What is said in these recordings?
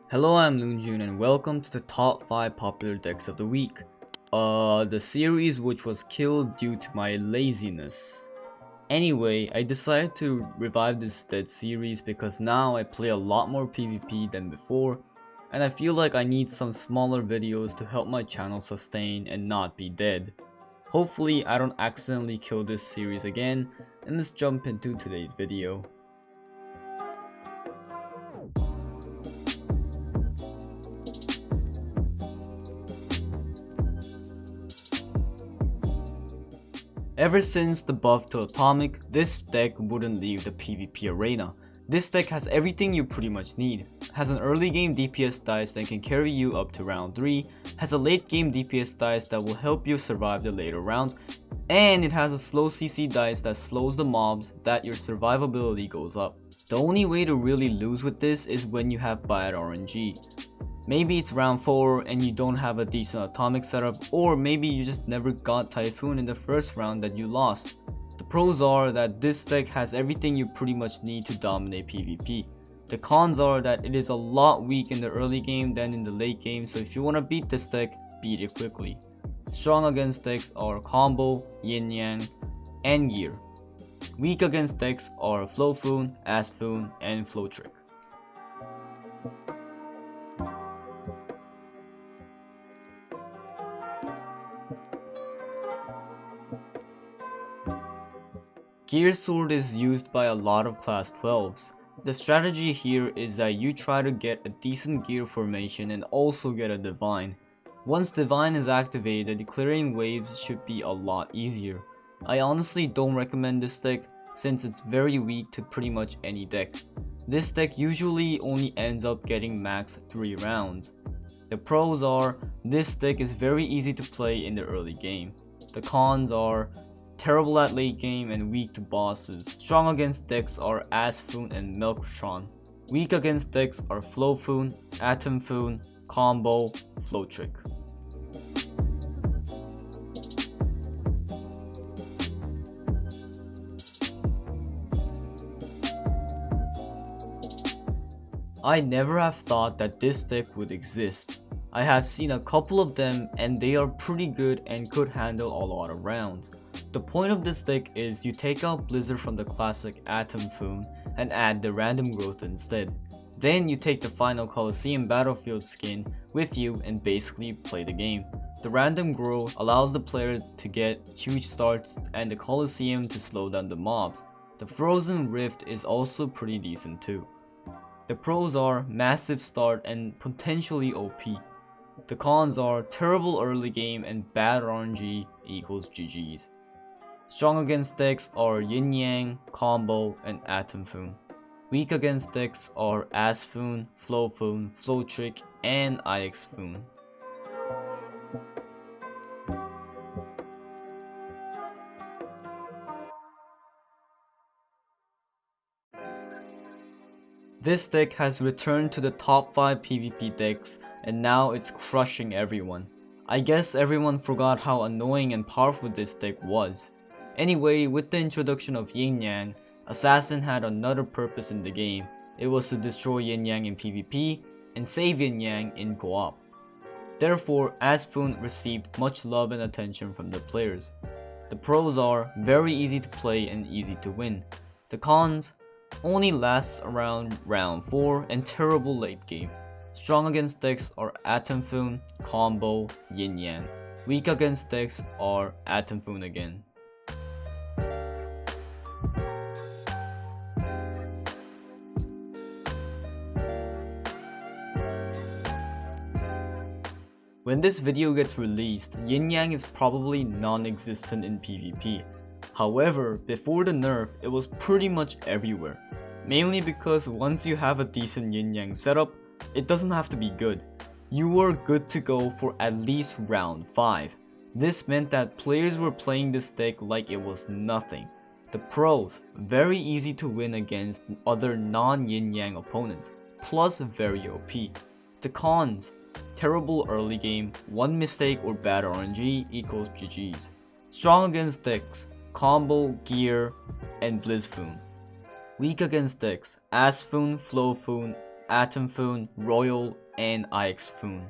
Hello, I'm LuNEJuNE and welcome to the top 5 popular decks of the week. The series which was killed due to my laziness. Anyway, I decided to revive this dead series because now I play a lot more PvP than before, and I feel like I need some smaller videos to help my channel sustain and not be dead. Hopefully I don't accidentally kill this series again, and let's jump into today's video. Ever since the buff to Atomic, this deck wouldn't leave the PvP arena. This deck has everything you pretty much need. Has an early game DPS dice that can carry you up to round 3, has a late game DPS dice that will help you survive the later rounds, and it has a slow CC dice that slows the mobs that your survivability goes up. The only way to really lose with this is when you have bad RNG. Maybe it's round 4 and you don't have a decent atomic setup, or maybe you just never got Typhoon in the first round that you lost. The pros are that this deck has everything you pretty much need to dominate PvP. The cons are that it is a lot weak in the early game than in the late game, so if you want to beat this deck, beat it quickly. Strong against decks are Combo, Yin Yang, and Gear. Weak against decks are Photoshop, Asphoon, and Flowtrick. Gear Sword is used by a lot of class 12s. The strategy here is that you try to get a decent gear formation and also get a Divine. Once Divine is activated, clearing waves should be a lot easier. I honestly don't recommend this deck since it's very weak to pretty much any deck. This deck usually only ends up getting max 3 rounds. The pros are, this deck is very easy to play in the early game. The cons are, terrible at late game and weak to bosses. Strong against decks are Asphoon and Melkotron. Weak against decks are Photoshop, Atomfoon, Combo, Flowtrick. I never have thought that this deck would exist. I have seen a couple of them and they are pretty good and could handle a lot of rounds. The point of this deck is you take out Blizzard from the classic Atomfoon and add the random growth instead. Then you take the final Colosseum Battlefield skin with you and basically play the game. The random growth allows the player to get huge starts and the Colosseum to slow down the mobs. The Frozen Rift is also pretty decent too. The pros are massive start and potentially OP. The cons are terrible early game and bad RNG equals GG's. Strong against decks are Yin Yang, Combo, and Atomfoon. Weak against decks are Asphoon, Photoshop, Flowtrick, and Ixfoon. This deck has returned to the top 5 PvP decks and now it's crushing everyone. I guess everyone forgot how annoying and powerful this deck was. Anyway, with the introduction of Yin Yang, Assassin had another purpose in the game. It was to destroy Yin Yang in PvP and save Yin Yang in co-op. Therefore, Asphoon received much love and attention from the players. The pros are very easy to play and easy to win. The cons only lasts around round 4 and terrible late game. Strong against decks are Atomfoon, Combo, Yin Yang. Weak against decks are Atomfoon again. When this video gets released, Yin Yang is probably non-existent in PvP. However, before the nerf, it was pretty much everywhere. Mainly because once you have a decent Yin Yang setup, it doesn't have to be good. You were good to go for at least round 5. This meant that players were playing this deck like it was nothing. The pros, very easy to win against other non-Yin Yang opponents, plus very OP. The cons, terrible early game, one mistake or bad RNG equals GG's. Strong against decks, Combo, Gear, and Blizzfoon. Weak against decks, Asphoon, Photoshop, Asphoon, Royal, and Asphoon.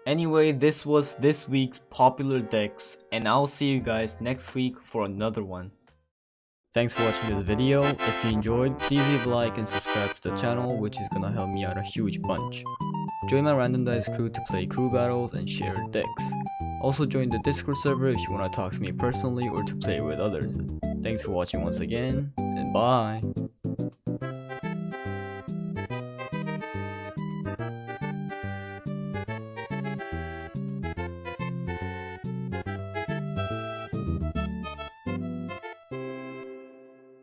Anyway, this was this week's popular decks, and I'll see you guys next week for another one. Thanks for watching this video. If you enjoyed, please leave a like and subscribe to the channel, which is gonna help me out a huge bunch. Join my random dice crew to play crew battles and share decks. Also join the Discord server if you want to talk to me personally or to play with others. Thanks for watching once again, and bye!